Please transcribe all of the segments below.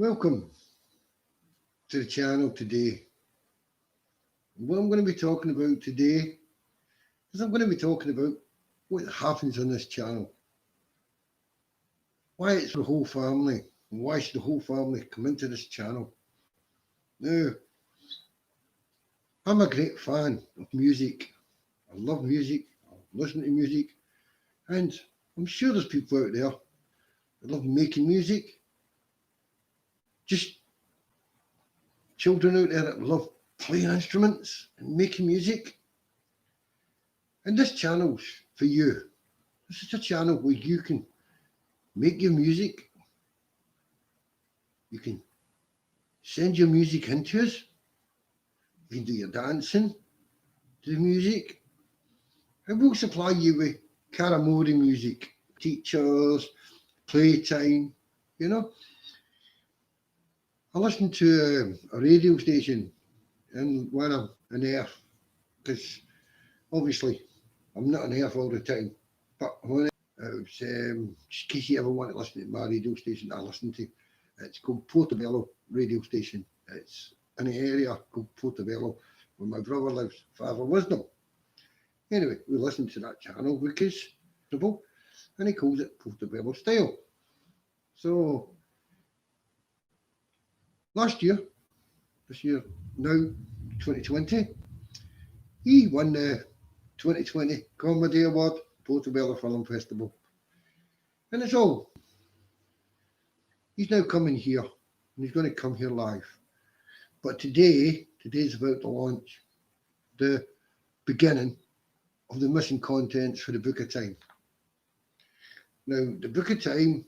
Welcome to the channel today. What I'm going to be talking about today is I'm going to be talking about what happens on this channel. Why it's the whole family, and why should the whole family come into this channel. Now, I'm a great fan of music. I love music, I listen to music, and I'm sure there's people out there that love making music. Just children out there that love playing instruments and making music. And this channel's for you. This is a channel where you can make your music. You can send your music into us. You can do your dancing to the music. And we'll supply you with Karamori music, teachers, playtime, you know. I listen to a radio station and when I'm on Earth, because obviously I'm not on Earth all the time, but when just in case you ever want to listen to my radio station I listen to, it's called Portobello radio station. It's in an area called Portobello where my brother lives, Father Wisdom. Anyway, we listen to that channel because it's comfortable, and he calls it Portobello style. So last year, this year now, 2020, he won the 2020 Comedy Award, Portobello Film Festival. And it's all. He's now coming here, and he's going to come here live. But today's about to launch the beginning of the missing contents for the Book of Time. Now, the Book of Time,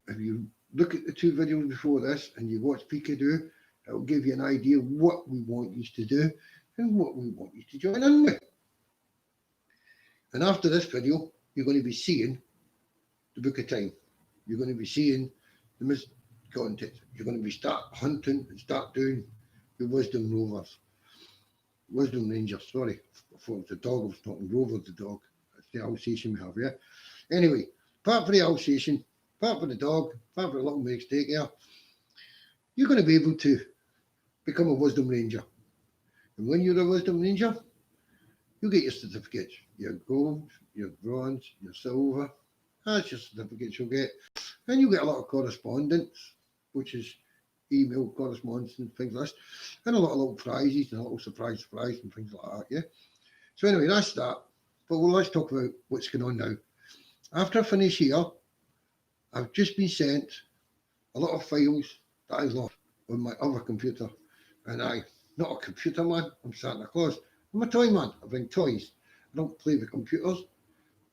if you look at the two videos before this and you watch Pika do, it will give you an idea what we want you to do and what we want you to join in with. And after this video, you're going to be seeing the Book of Time. You're going to be seeing the missing contents. You're going to be start hunting and start doing the Wisdom Rovers. Wisdom Rangers, sorry. I thought it was the dog, I was talking Rover the dog. That's the Alsatian we have, yeah? Anyway, apart from the Alsatian, apart from the dog, apart from the little mistake here, you're going to be able to become a Wisdom Ranger. And when you're a Wisdom Ranger, you get your certificates, your gold, your bronze, your silver. That's your certificates you'll get. And you get a lot of correspondence, which is email correspondence and things like that, and a lot of little prizes and a little surprise and things like that, yeah? So anyway, that's that. But let's talk about what's going on now. After I finish here, I've just been sent a lot of files that I lost on my other computer. And not a computer man, I'm Santa Claus. I'm a toy man, I bring toys. I don't play with computers.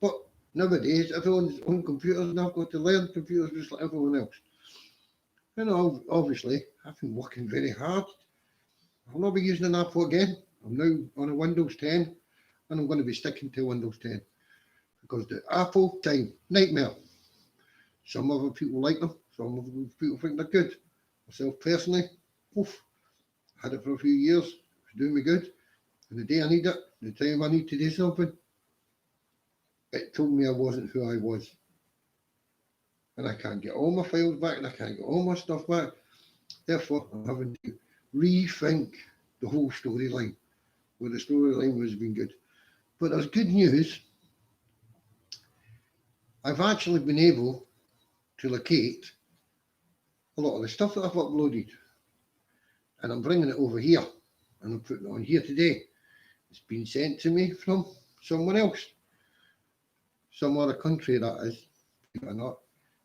But nowadays, everyone's on computers and I've got to learn computers just like everyone else. And obviously, I've been working very hard. I'll not be using an Apple again. I'm now on a Windows 10 and I'm going to be sticking to Windows 10 because the Apple time, nightmare. Some other people like them, some other people think they're good. Myself personally, had it for a few years, it's doing me good. And the day I need it, the time I need to do something, it told me I wasn't who I was. And I can't get all my files back and I can't get all my stuff back. Therefore, I'm having to rethink the whole storyline, where the storyline was being good. But there's good news. I've actually been able to locate a lot of the stuff that I've uploaded. And I'm bringing it over here and I'm putting it on here today. It's been sent to me from someone else, some other country that is, or not,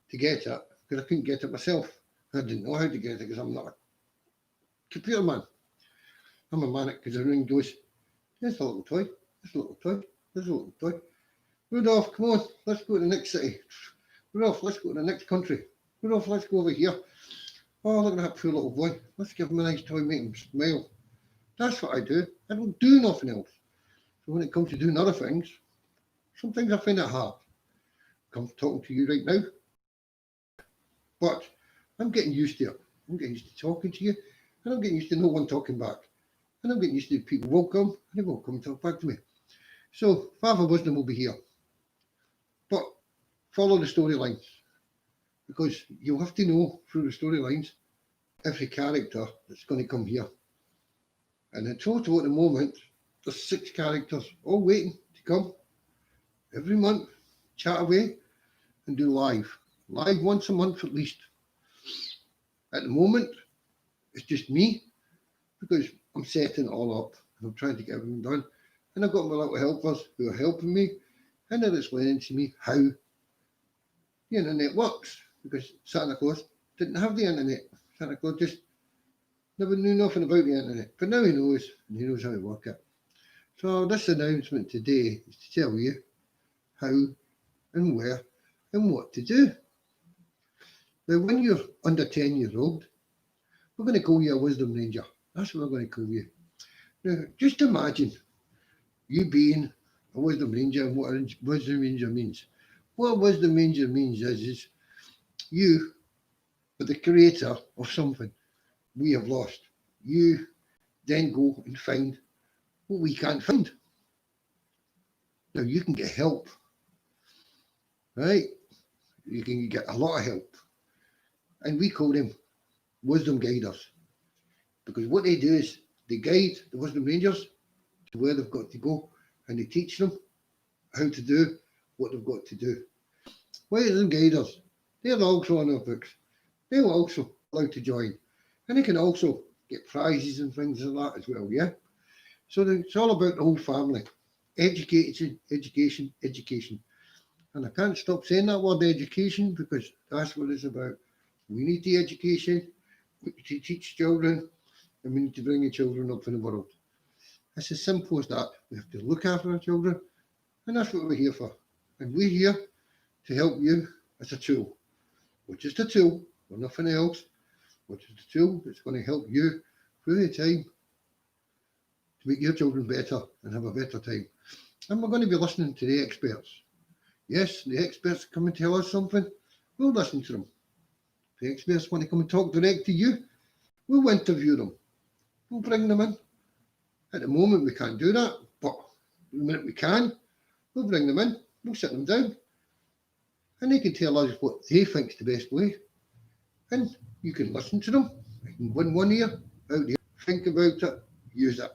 to get it, because I couldn't get it myself. I didn't know how to get it because I'm not a computer man. I'm a man that goes around and goes, there's a little toy, there's a little toy, there's a little toy. Rudolph, come on, let's go to the next city. Rudolph, let's go to the next country. Rudolph, let's go over here. Oh, look at that poor little boy. Let's give him a nice toy, make him smile. That's what I do. I don't do nothing else. So when it comes to doing other things, sometimes I find it hard. I'm talking to you right now. But I'm getting used to it. I'm getting used to talking to you. And I'm getting used to no one talking back. And I'm getting used to people will come and they won't come and talk back to me. So Father Wisdom will be here. But follow the storylines. Because you'll have to know through the storylines every character that's going to come here. And in total at the moment, there's 6 characters all waiting to come every month, chat away and do live. Live once a month at least. At the moment, it's just me because I'm setting it all up and I'm trying to get everything done. And I've got my little helpers who are helping me and they're explaining to me how the internet works because Santa Claus didn't have the internet. Santa Claus just never knew nothing about the internet, but now he knows and he knows how to work it. So this announcement today is to tell you how and where and what to do. Now, when you're under 10 years old, we're going to call you a Wisdom Ranger. That's what we're going to call you. Now, just imagine you being a Wisdom Ranger and what a Wisdom Ranger means. What a Wisdom Ranger means is you are the creator of something we have lost. You then go and find what we can't find. Now, you can get help, right? You can get a lot of help. And we call them Wisdom Guiders. Because what they do is they guide the Wisdom Rangers to where they've got to go and they teach them how to do what they've got to do. Wisdom Guiders, they're also on our books. They're also allowed to join. And they can also get prizes and things like that as well, yeah? So it's all about the whole family. Education, education, education. And I can't stop saying that word education because that's what it's about. We need the education to teach children and we need to bring the children up in the world. It's as simple as that. We have to look after our children and that's what we're here for. And we're here to help you as a tool. We're just a tool, we're nothing else. We're just a tool that's going to help you through the time to make your children better and have a better time. And we're going to be listening to the experts. Yes, the experts come and tell us something, we'll listen to them. The experts want to come and talk direct to you, we'll interview them. We'll bring them in. At the moment we can't do that, but the minute we can, we'll bring them in, we'll sit them down. And they can tell us what they think's the best way. And you can listen to them. You can go in one ear, out the other, think about it, use it.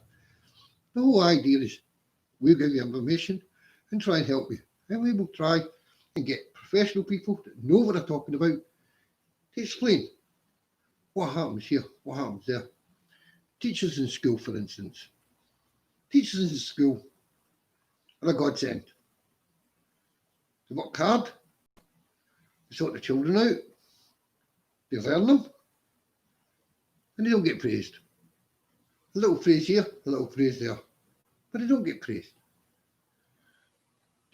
The whole idea is we'll give you information and try and help you. And we will try and get professional people that know what they're talking about to explain what happens here, what happens there. Teachers in school, for instance. Teachers in school are a godsend. They work hard, they sort the children out, they learn them, and they don't get praised. A little praise here, a little praise there, but they don't get praised.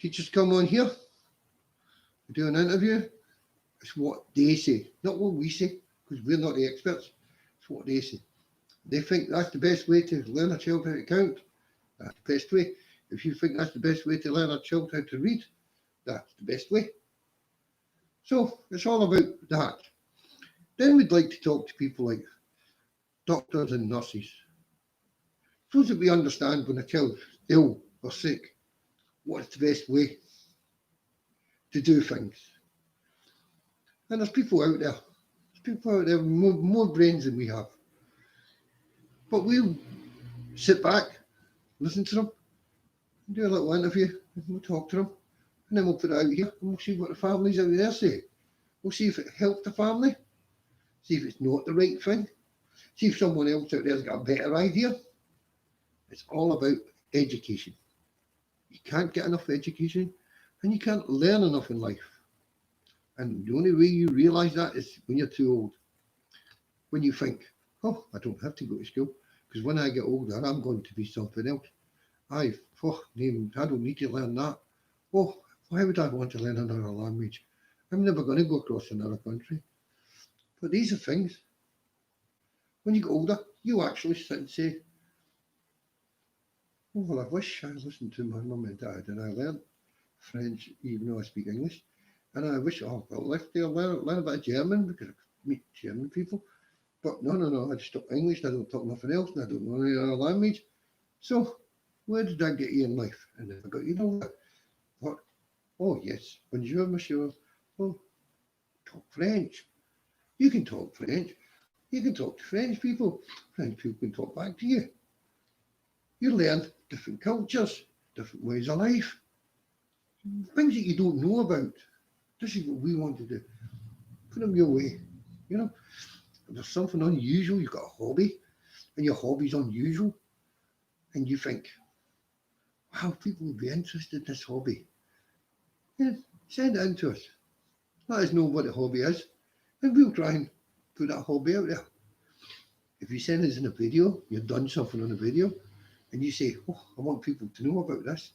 Teachers come on here, they do an interview, it's what they say, not what we say, because we're not the experts, it's what they say. They think that's the best way to learn a child how to count, that's the best way. If you think that's the best way to learn a child how to read, that's the best way. So it's all about that. Then we'd like to talk to people like doctors and nurses. So that we understand when a child's ill or sick, what's the best way to do things. And there's people out there with more brains than we have. But we'll sit back, listen to them, and do a little interview, and we'll talk to them, and then we'll put it out here, and we'll see what the families out there say. We'll see if it helped the family, see if it's not the right thing, see if someone else out there's got a better idea. It's all about education. You can't get enough education, and you can't learn enough in life. And the only way you realise that is when you're too old. When you think, oh, I don't have to go to school, because when I get older, I'm going to be something else. I don't need to learn that. Oh, why would I want to learn another language? I'm never going to go across another country. But these are things, when you get older, you actually sit and say, oh, well, I wish I listened to my mum and dad and I learned French even though I speak English. And I wish, oh, well, if they learn a bit of German because I meet German people. But no, I just talk English, I don't talk nothing else, and I don't know any other language. So, where did I get you in life? And I got, you know what? Oh, yes, bonjour, monsieur. Oh, talk French. You can talk French. You can talk to French people can talk back to you. You learn different cultures, different ways of life, things that you don't know about. This is what we want to do. Put them your way. You know, if there's something unusual, you've got a hobby, and your hobby's unusual, and you think, wow, people would be interested in this hobby. Yeah, send it in to us. Let us know what the hobby is, and we'll try and put that hobby out there. If you send us in a video, you've done something on a video, and you say, oh, I want people to know about this.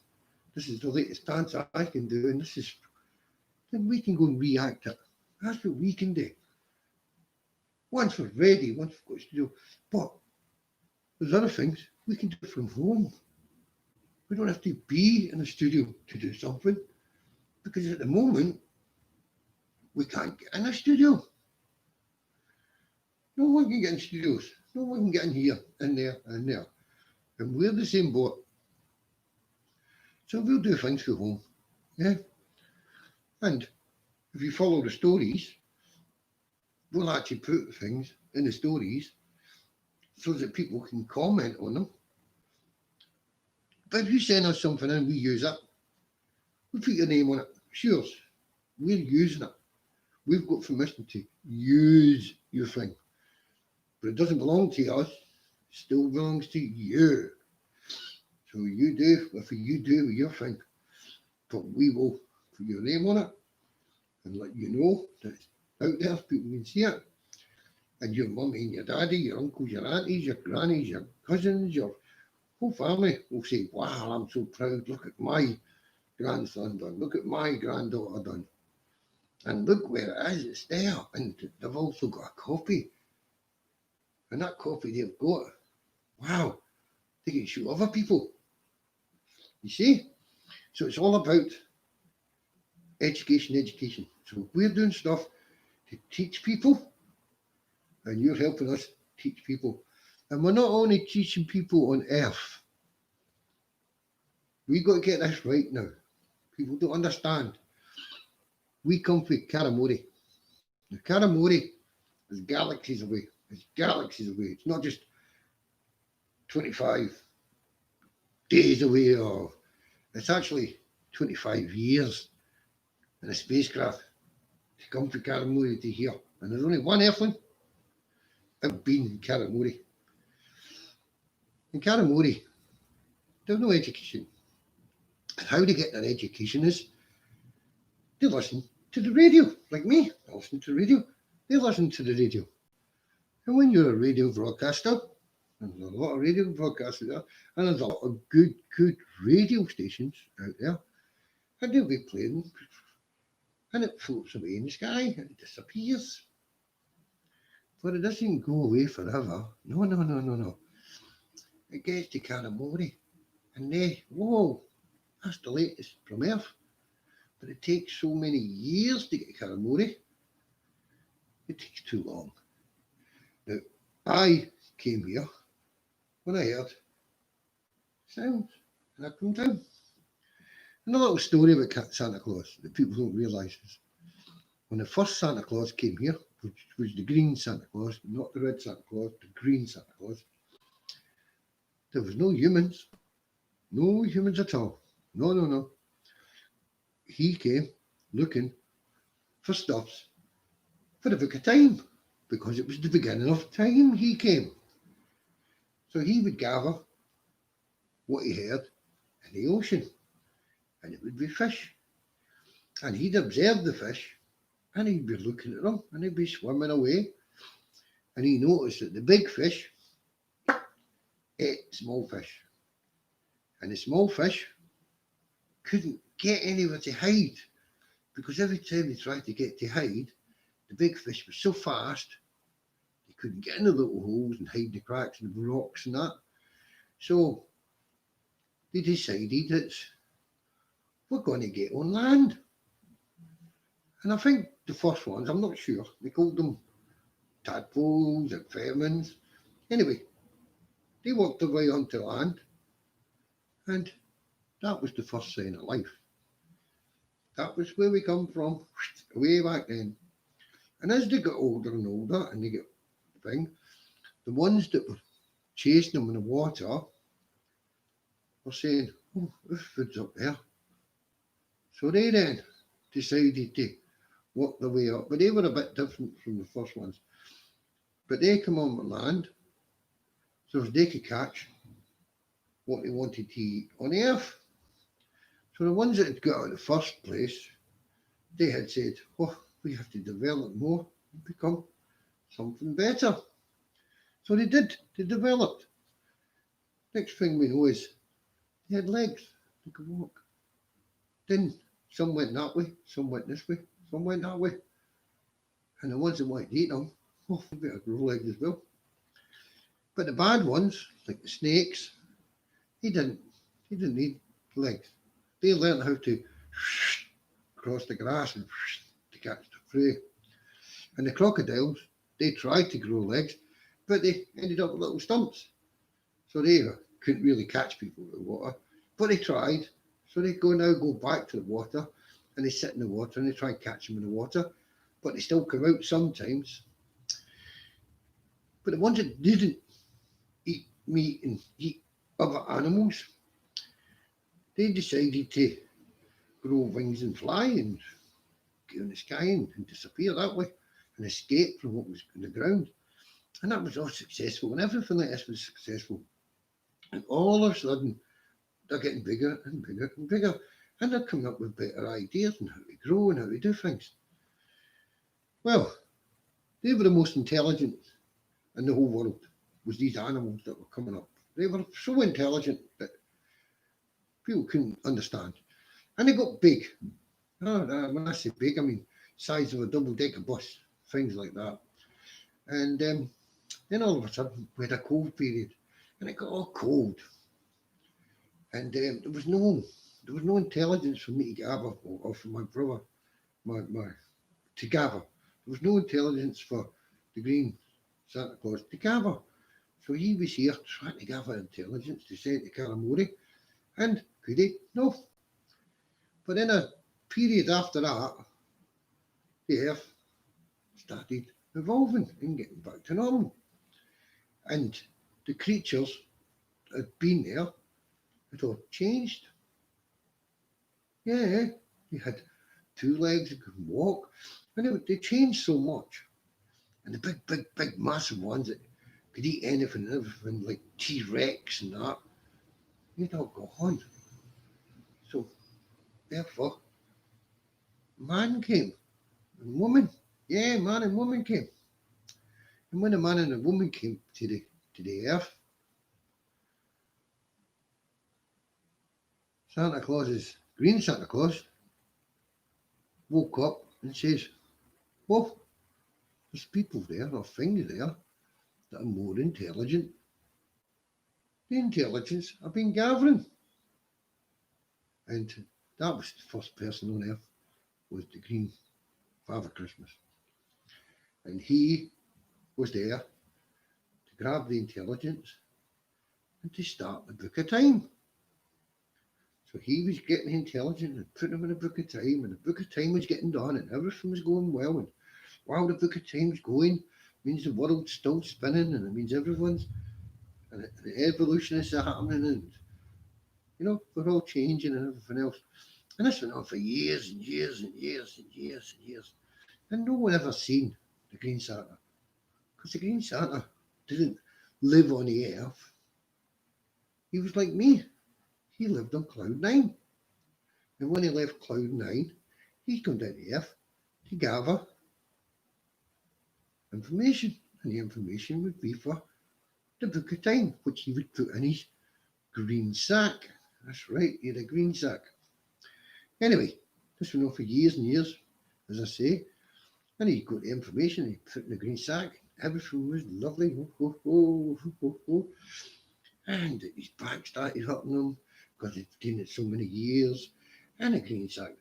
This is the latest dance I can do, and this is, then we can go and react it. That's what we can do. Once we're ready, once we've got a studio. But there's other things we can do from home. We don't have to be in a studio to do something, because at the moment, we can't get in a studio. No one can get in studios. No one can get in here, in there, and there. And we're the same boat. So we'll do things from home. Yeah. And if you follow the stories, we'll actually put things in the stories so that people can comment on them. But if you send us something and we use it, we put your name on it. Sure, we're using it. We've got permission to use your thing. But it doesn't belong to us. It still belongs to you. So you do with your thing. But we will put your name on it and let you know that it's out there, people can see it. And your mummy and your daddy, your uncles, your aunties, your grannies, your cousins, your whole family will say, wow, I'm so proud. Look at my grandson done. Look at my granddaughter done. And look where it is, it's there. And they've also got a copy. And that copy they've got, wow, they can show other people. You see? So it's all about education. So we're doing stuff to teach people, and you're helping us teach people. And we're not only teaching people on earth. We've got to get this right now. People don't understand. We come from Karamori. The Karamori is galaxies away. It's galaxies away. It's not just 25 days away, or it's actually 25 years in a spacecraft to come from Karamori to here. And there's only one airplane I've been in Karamori. In Karamori, there's no education. And how they get their education is they listen to the radio, like me. I listen to the radio. They listen to the radio. And when you're a radio broadcaster, and there's a lot of radio broadcasters there, and there's a lot of good radio stations out there, and they'll be playing, and it floats away in the sky, and it disappears. But it doesn't go away forever. No. It gets to Karamori, and they, whoa, that's the latest from Earth. But it takes so many years to get to Karamori. It takes too long. Now, I came here when I heard sounds, and I come down. And a little story about Santa Claus that people don't realise is when the first Santa Claus came here, which was the green Santa Claus, not the red Santa Claus, the green Santa Claus, there was no humans at all. No. He came looking for stuffs for the book of time, because it was the beginning of time he came. So he would gather what he heard in the ocean, and it would be fish. And he'd observe the fish, and he'd be looking at them, and they'd be swimming away. And he noticed that the big fish ate small fish. And the small fish couldn't get anywhere to hide, because every time they tried to get to hide, the big fish was so fast, they couldn't get in the little holes and hide the cracks in the rocks and that. So they decided that we're going to get on land. And I think the first ones, I'm not sure, they called them tadpoles and amphibians. Anyway, they worked their way onto land, and that was the first sign of life. That was where we come from, way back then. And as they got older and older, and they get thing, the ones that were chasing them in the water were saying, oh, there's food's up there. So they then decided to work their way up, but they were a bit different from the first ones. But they come on the land so as they could catch what they wanted to eat on the earth. So the ones that had got out in the first place, they had said, oh, we have to develop more and become something better. So they did, they developed. Next thing we know is they had legs, they could walk. Then some went that way, some went this way, some went that way. And the ones that wanted to eat them, oh, they better grow legs as well. But the bad ones, like the snakes, they didn't need legs. They learned how to cross the grass and to catch the prey. And the crocodiles, they tried to grow legs, but they ended up with little stumps. So they couldn't really catch people with the water, but they tried. So they go back to the water and they sit in the water and they try and catch them in the water, but they still come out sometimes. But the ones that didn't eat meat and eat other animals, they decided to grow wings and fly and get in the sky and disappear that way and escape from what was on the ground. And that was all successful, and everything like this was successful. And all of a sudden, they're getting bigger and bigger and bigger, and they're coming up with better ideas on how to grow and how to do things. Well, they were the most intelligent in the whole world, was these animals that were coming up. They were so intelligent that people couldn't understand. And they got big. When I say big, I mean size of a double-decker bus, things like that. And then all of a sudden, we had a cold period, and it got all cold. And there was no intelligence for me to gather, or for my brother, to gather. There was no intelligence for the green Santa Claus to gather. So he was here trying to gather intelligence to send to Karamori, and could he? No. But in a period after that, the Earth started evolving and getting back to normal. And the creatures that had been there had all changed. Yeah, they had 2 legs, they could walk, and they changed so much. And the big, massive ones that could eat anything and everything, like T-Rex and that, they'd all gone. So, therefore, man came, and woman. Yeah, man and woman came. And when the man and the woman came to the earth, Santa Claus's green Santa Claus woke up and says, well, there's people there or things there that are more intelligent. The intelligence I've been gathering. And that was the first person on earth, was the green Father Christmas. And he was there to grab the intelligence and to start the Book of Time. So he was getting intelligent and putting them in the Book of Time, and the Book of Time was getting done and everything was going well. And while the Book of Time's going, means the world's still spinning, and it means everyone's, and the evolution is happening, and we're all changing and everything else. And this went on for years and years and years and years and years. And no one ever seen the Green Santa. Because the Green Santa didn't live on the earth. He was like me. He lived on Cloud 9. And when he left Cloud 9, he'd come down to earth to gather information. And the information would be for the Book of Time, which he would put in his green sack. That's right, he had a green sack. Anyway, this went on for years and years, as I say. And he'd got the information, he'd put it in the green sack. Everything was lovely. And his back started hurting him because he'd done it so many years. And a green sack.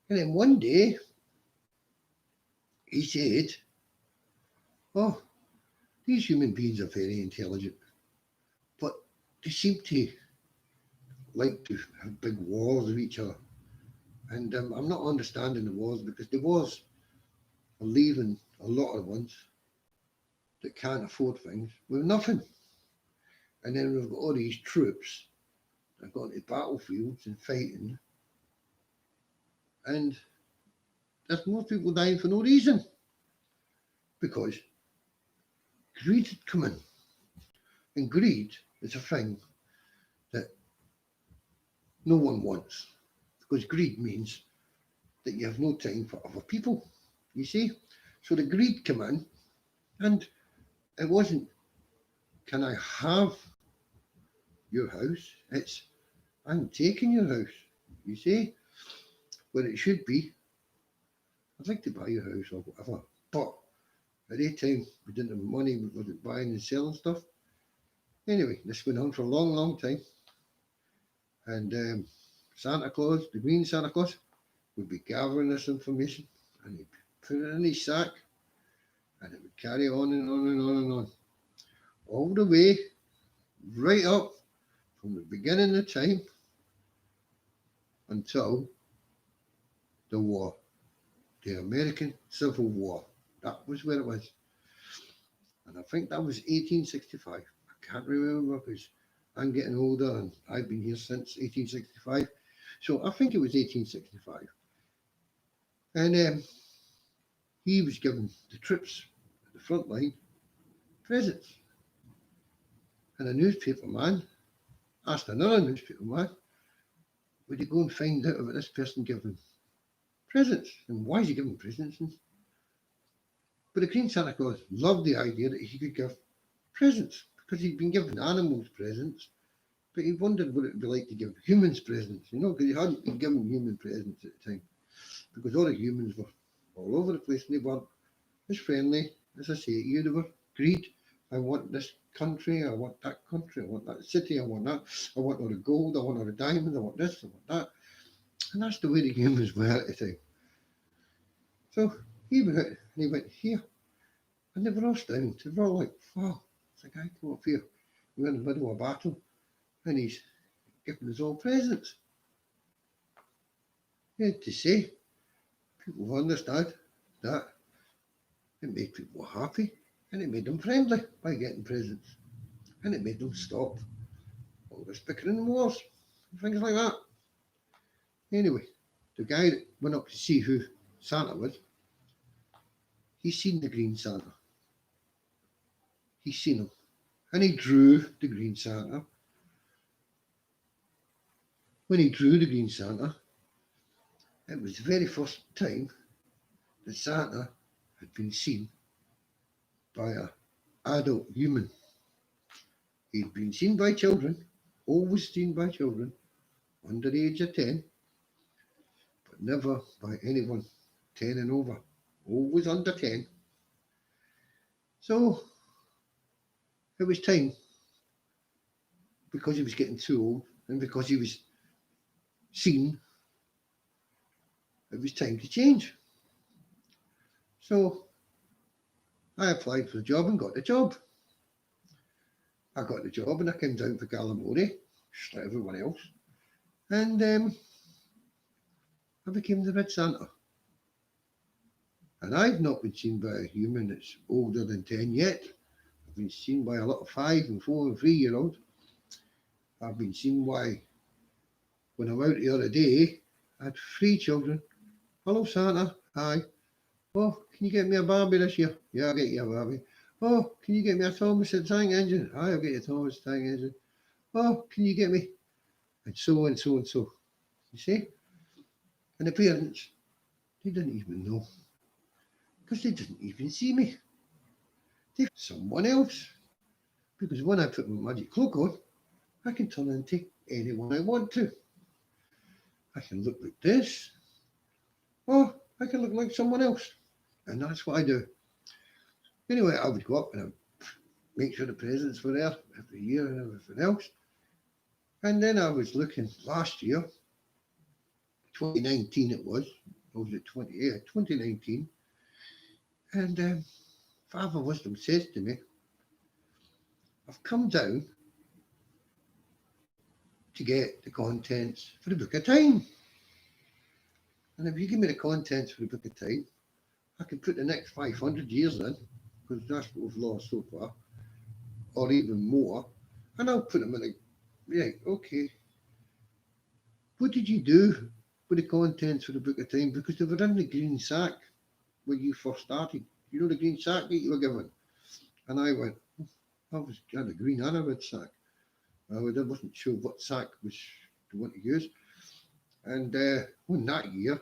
And then one day, he said, oh, these human beings are very intelligent, but they seem to like to have big wars with each other. And I'm not understanding the wars, because the wars are leaving a lot of ones that can't afford things with nothing. And then we've got all these troops that are going to battlefields and fighting, and there's more people dying for no reason because greed had come in. And greed is a thing that no one wants, because greed means that you have no time for other people, you see. So the greed came in, and it wasn't, can I have your house? It's, I'm taking your house, you see. Where it should be, I'd like to buy your house or whatever. But at that time, we didn't have money, we wasn't buying and selling stuff. Anyway, this went on for a long, long time. And Santa Claus, the green Santa Claus, would be gathering this information and he'd put it in his sack and it would carry on and on and on and on. All the way, right up from the beginning of time until the war, the American Civil War. That was where it was. And I think that was 1865. I can't remember because I'm getting older and I've been here since 1865. So I think it was 1865. And he was given the troops at the front line presents. And a newspaper man asked another newspaper man, would he go and find out about this person giving presents? And why is he giving presents? But the Green Santa Claus loved the idea that he could give presents because he'd been given animals presents, but he wondered what it would be like to give humans presents, you know, because he hadn't been given human presents at the time, because all the humans were all over the place and they weren't as friendly, as I say to you, they were greed. I want this country, I want that country, I want that city, I want that, I want all the gold, I want all the diamonds, I want this, I want that. And that's the way the humans were at the time. So he went out and he went here. And they were all stunned. They were all like, wow, it's a guy come up here. We're in the middle of a battle and he's giving us all presents. He had to say, people understood that it made people happy and it made them friendly by getting presents. And it made them stop all this bickering and wars and things like that. Anyway, the guy that went up to see who Santa was, he's seen the Green Santa. He's seen him. And he drew the Green Santa. When he drew the Green Santa, it was the very first time that Santa had been seen by an adult human. He'd been seen by children, always seen by children under the age of 10, but never by anyone 10 and over, always under 10. So it was time, because he was getting too old and because he was seen, it was time to change. So I applied for the job and got the job. I got the job and I came down for Gallimore, just like everyone else. And I became the Red Santa. And I've not been seen by a human that's older than 10 yet. I've been seen by a lot of 5 and 4 and 3-year-olds. I've been seen by, when I was out the other day, I had 3 children. Hello Santa, hi. Oh, can you get me a Barbie this year? Yeah, I'll get you a Barbie. Oh, can you get me a Thomas the Tank Engine? Hi, I'll get you a Thomas the Tank Engine. Oh, can you get me? And so and so and so. You see? And the parents, they didn't even know. Because they didn't even see me. They someone else. Because when I put my magic cloak on, I can turn into anyone I want to. I can look like this. Or I can look like someone else. And that's what I do. Anyway, I would go up and I'd make sure the presents were there every year and everything else. And then I was looking last year, 2019 it was, or was it 2019. And Father Wisdom says to me, I've come down to get the contents for the Book of Time. And if you give me the contents for the Book of Time, I can put the next 500 years in because that's what we've lost so far, or even more, and I'll put them in a, right, okay, what did you do with the contents for the Book of Time? Because they were in the green sack when you first started. You know the green sack that you were given? And I went, I had a green and a red sack. I wasn't sure what sack was to want to use. And one that year,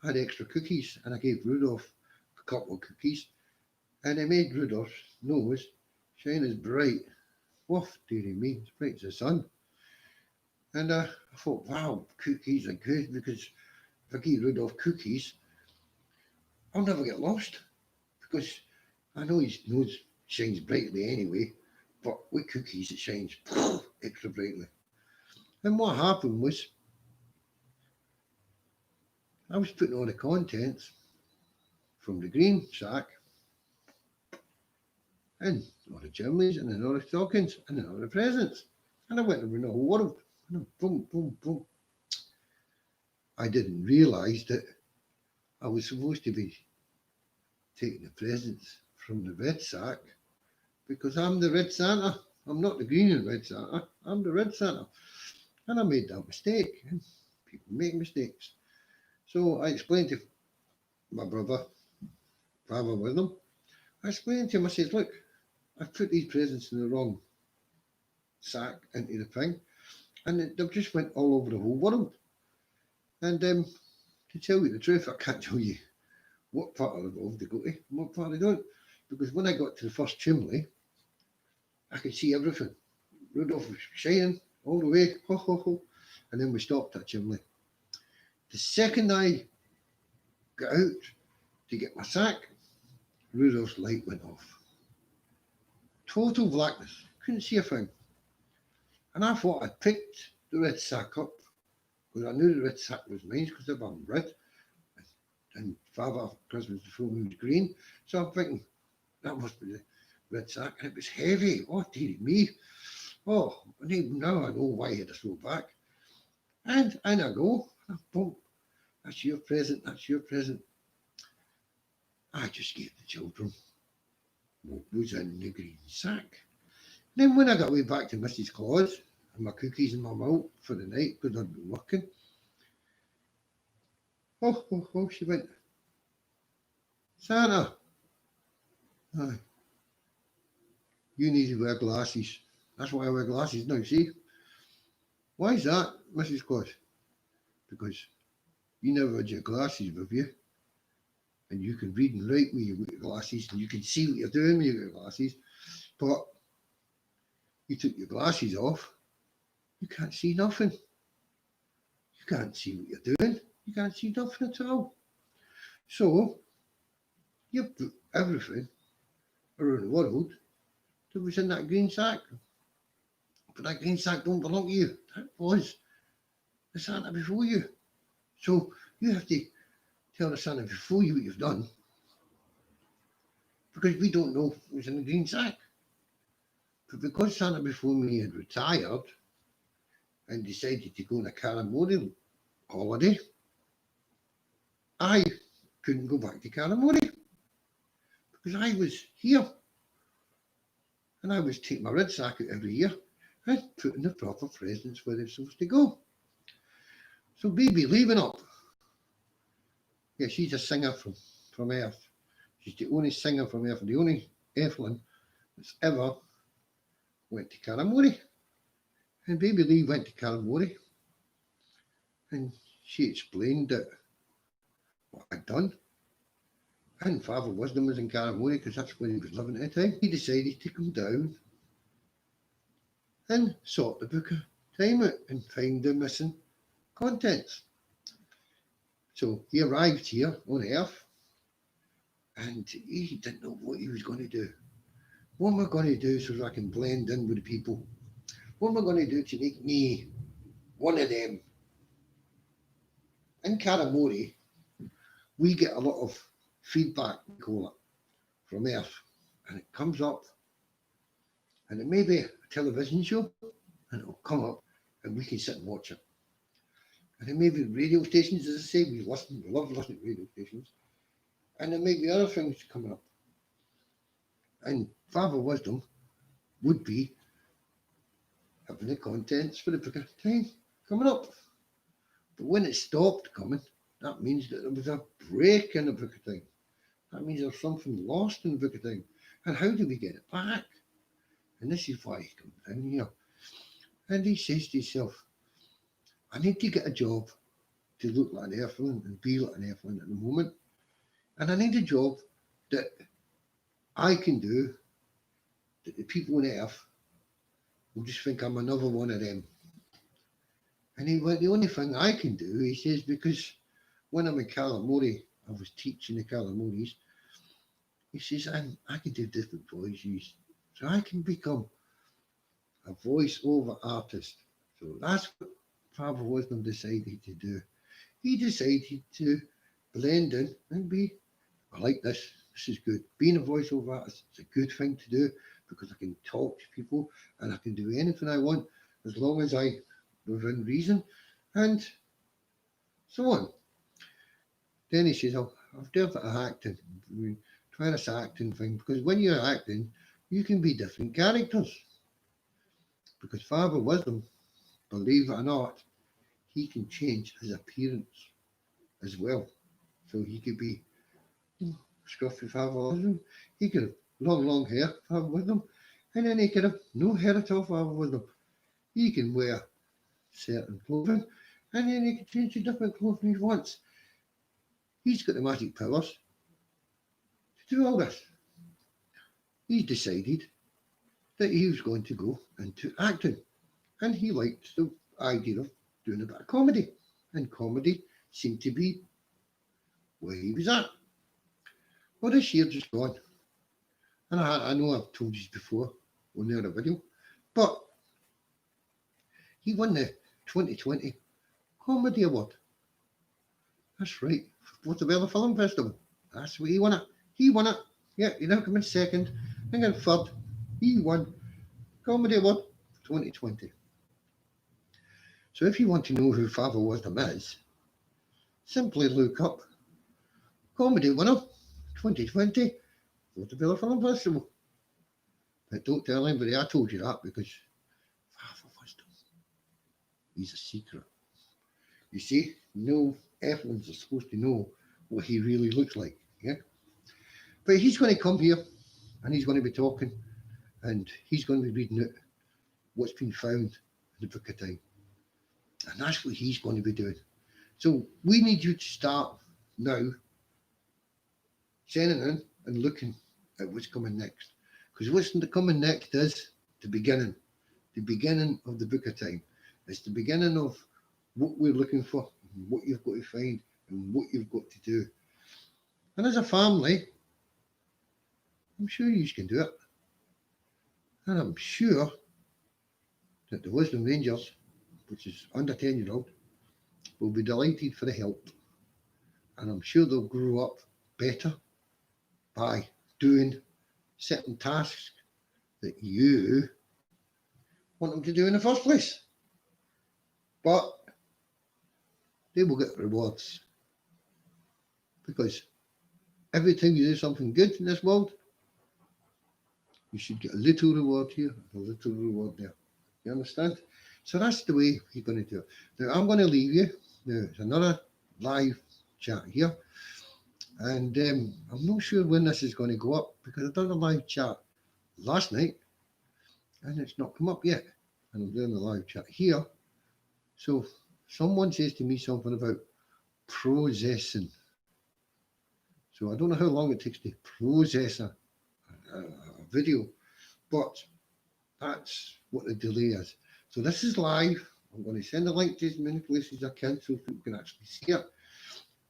I had extra cookies, and I gave Rudolph a couple of cookies, and I made Rudolph's nose shine as bright. Woof, dearie me, as bright as the sun. And I thought, wow, cookies are good, because if I give Rudolph cookies, I'll never get lost, because I know his nose shines brightly anyway, but with cookies it shines extra brightly. And what happened was, I was putting all the contents from the green sack and all the chimneys and then all the stockings and then all the presents. And I went around the whole world. And boom, boom, boom. I didn't realise that I was supposed to be taking the presents from the red sack, because I'm the red Santa. I'm not the green and red Santa. I'm the red Santa. And I made that mistake. And people make mistakes. So I explained to my brother, father with him, I explained to him, I said, look, I've put these presents in the wrong sack into the thing, and they've just went all over the whole world. And to tell you the truth, I can't tell you what part of the world they go to and what part they don't. Because when I got to the first chimney, I could see everything. Rudolph was shining all the way, ho, ho, ho. And then we stopped that chimney. The second I got out to get my sack, Rudolph's light went off. Total blackness. Couldn't see a thing. And I thought I'd picked the red sack up, because I knew the red sack was mine, because I'm red. And Father Christmas before me was green. So I'm thinking, that must be the red sack. And it was heavy. Oh, dearie me. Oh, now I know why I had to throw back. And I go, boom, that's your present, that's your present. I just gave the children what was in the green sack. Then when I got way back to Mrs. Claus, and my cookies and my milk for the night, because I'd been working, oh, she went, Santa, aye, you need to wear glasses. That's why I wear glasses now, see? Why is that, Mrs. Claus? Because you never had your glasses with you, and you can read and write when you wear your glasses, and you can see what you're doing when you wear your glasses, but you took your glasses off, you can't see nothing. You can't see what you're doing. You can't see nothing at all. So, you put everything around the world that was in that green sack. But that green sack don't belong to you. That was the Santa before you. So, you have to tell the Santa before you what you've done, because we don't know what was in the green sack. But because Santa before me had retired and decided to go on a Karamori holiday, I couldn't go back to Karamori, because I was here. And I was taking my red sack out every year and putting the proper presents where they're supposed to go. So baby leaving up. Yeah, she's a singer from Earth. She's the only singer from Earth, the only Earthling that's ever went to Karamori. And baby Lee went to Karamori, and she explained that what I'd done. And Father Wisdom was in Karamori, because that's where he was living at the time. He decided to come down and sort the Book of Time out and find the missing contents. So he arrived here on Earth, and he didn't know what he was going to do. What am I going to do so that I can blend in with the people? What am I going to do to make me one of them? In Karamori, we get a lot of feedback, we call it, from Earth, and it comes up, and it may be a television show, and it'll come up, and we can sit and watch it. And it may be radio stations, as I say, we love listening to radio stations, and there may be other things coming up. And Father Wisdom would be having the contents for the book of time coming up. But when it stopped coming, that means that there was a break in the book of time. That means there's something lost in the book of time. And how do we get it back? And this is why he comes down here. And he says to himself, I need to get a job to look like an earthling and be like an earthling at the moment. And I need a job that I can do that the people on earth will just think I'm another one of them. And he went, the only thing I can do, he says, because when I'm in Calamori, I was teaching the Calamoris, he says, I can do different voices. So I can become a voice-over artist. So that's what Father Wisdom decided to do. He decided to blend in and be, I like this, this is good. Being a voice-over artist is a good thing to do because I can talk to people and I can do anything I want as long as I within reason and so on. Then he says, oh, I've done for acting. Try this acting thing because when you're acting, you can be different characters. Because Father Wisdom, believe it or not, he can change his appearance as well. So he could be scruffy Father Wisdom. He could have long hair, Father Wisdom. And then he could have no hair at all, Father Wisdom. He can wear certain clothing. And then he can change to different clothing he wants. He's got the magic powers to do all this. He decided that he was going to go into acting. And he liked the idea of doing a bit of comedy. And comedy seemed to be where he was at. Well, this year just gone. And I know I've told you before on the other video, but he won the 2020 Comedy Award. That's right, for Portobello Film Festival. That's what he won it. He won it. Yeah, he now come in second. And then third, he won Comedy Award 2020. So if you want to know who Father Wisdom is, simply look up Comedy Winner 2020 Portobello Film Festival. But don't tell anybody I told you that because Father Wisdom, he's a secret. You see, no Earthlings are supposed to know what he really looks like. Yeah. But he's going to come here and he's going to be talking and he's going to be reading out what's been found in the Book of Time. And that's what he's going to be doing. So we need you to start now sending in and looking at what's coming next. Because what's coming next is the beginning of the Book of Time. It's the beginning of what we're looking for, what you've got to find, and what you've got to do. And as a family, I'm sure you can do it. And I'm sure that the Wisdom Rangers, which is under 10-year-old, will be delighted for the help. And I'm sure they'll grow up better by doing certain tasks that you want them to do in the first place. But they will get rewards. Because every time you do something good in this world, you should get a little reward here, a little reward there. You understand? So that's the way you're going to do it. Now, I'm going to leave you. Now, it's another live chat here. And I'm not sure when this is going to go up because I've done a live chat last night and it's not come up yet. And I'm doing the live chat here. So someone says to me something about processing. So I don't know how long it takes to process a video, but that's what the delay is. So this is live. I'm going to send a link to as many places I can so people can actually see it.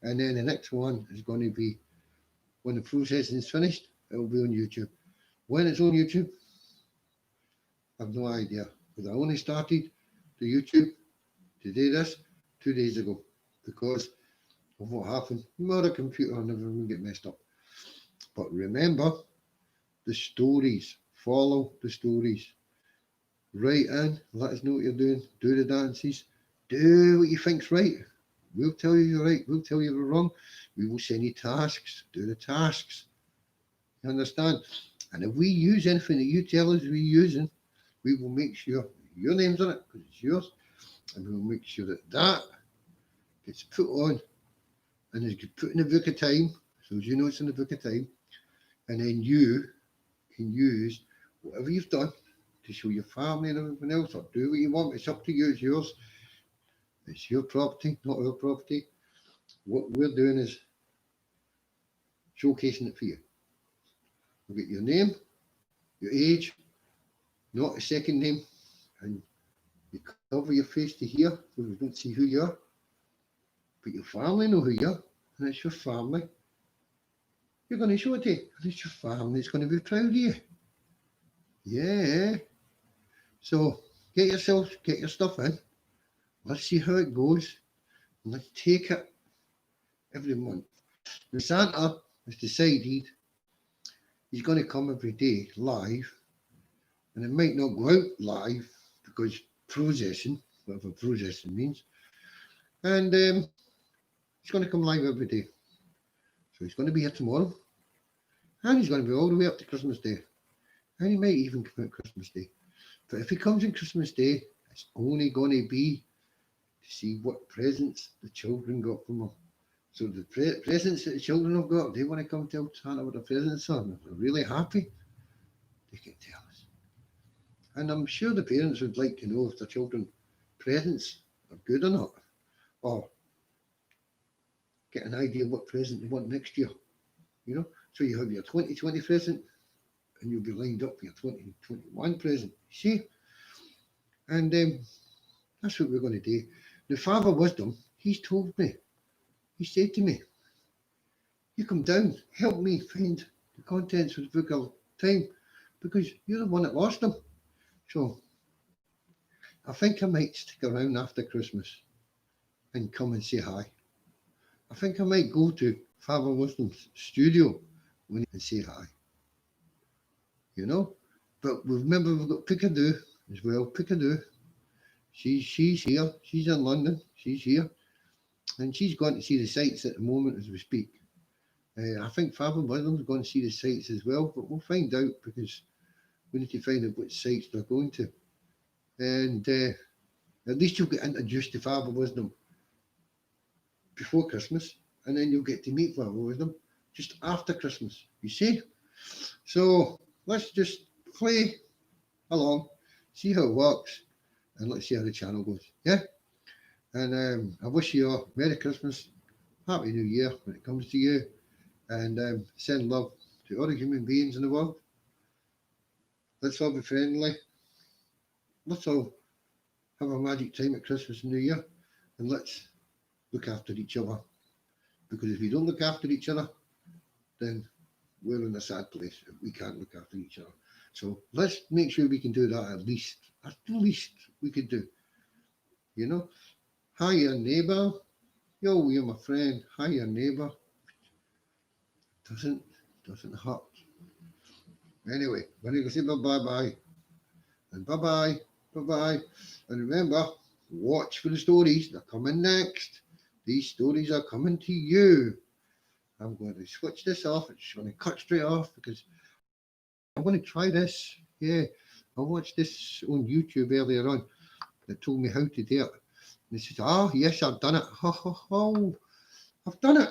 And then the next one is going to be when the processing is finished, it will be on YouTube. When it's on YouTube, I have no idea because I only started the YouTube to do this 2 days ago because of what happened. My other computer never even get messed up. But remember the stories. Follow the stories. Write in, let us know what you're doing. Do the dances. Do what you think's right. We'll tell you you're right. We'll tell you you're wrong. We will send you tasks. Do the tasks. You understand? And if we use anything that you tell us we're using, we will make sure your name's on it because it's yours, and we will make sure that that gets put on and is put in the book of time, so as you know it's in the book of time, and then you can use whatever you've done to show your family and everything else, or do what you want. It's up to you. It's yours. It's your property, not our property. What we're doing is showcasing it for you. We'll get your name, your age, not a second name, and you cover your face to here so we don't see who you are. But your family know who you are, and it's your family. You're going to show it to, and it's your family. It's going to be proud of you. Yeah. So get your stuff in. Let's see how it goes. And let's take it every month. Now Santa has decided he's going to come every day live, and it might not go out live because processing, whatever processing means, and he's going to come live every day. So he's going to be here tomorrow, and he's going to be all the way up to Christmas Day, and he might even come out Christmas Day. But if he comes on Christmas Day, it's only going to be to see what presents the children got from him. So the presents that the children have got, they want to come tell Santa what the presents are. And if they're really happy, they can tell us. And I'm sure the parents would like to know if their children presents are good or not, or get an idea what present they want next year. You know, so you have your 2020 present, and you'll be lined up for your 2021 present. You see, and that's what we're going to do. The Father Wisdom, he's told me. He said to me, you come down, help me find the contents of the book of time, because you're the one that lost them. So I think I might stick around after Christmas and come and say hi. I think I might go to Father Wisdom's studio and say hi. You know? But remember, we've got Pickadoo as well. Pickadoo. She's here. She's in London. She's here. And she's going to see the sights at the moment as we speak. I think Father Wisdom's going to see the sights as well, but we'll find out because we need to find out which sites they're going to. And at least you'll get introduced to Father Wisdom before Christmas, and then you'll get to meet Father Wisdom just after Christmas, you see? So let's just play along, see how it works, and let's see how the channel goes, yeah? And I wish you a Merry Christmas, Happy New Year when it comes to you, and send love to all the human beings in the world. Let's all be friendly. Let's all have a magic time at Christmas and New Year, and let's look after each other. Because if we don't look after each other, then we're in a sad place if we can't look after each other. So let's make sure we can do that at least we could do. You know, hi your neighbour. Yo, you're my friend. Hi your neighbour. Doesn't hurt. Anyway, we're going to say bye-bye. And bye-bye. Bye-bye. And remember, watch for the stories. They're coming next. These stories are coming to you. I'm going to switch this off. It's going to cut straight off because I'm going to try this. Yeah, I watched this on YouTube earlier on that told me how to do it. And they said, yes, I've done it. I've done it.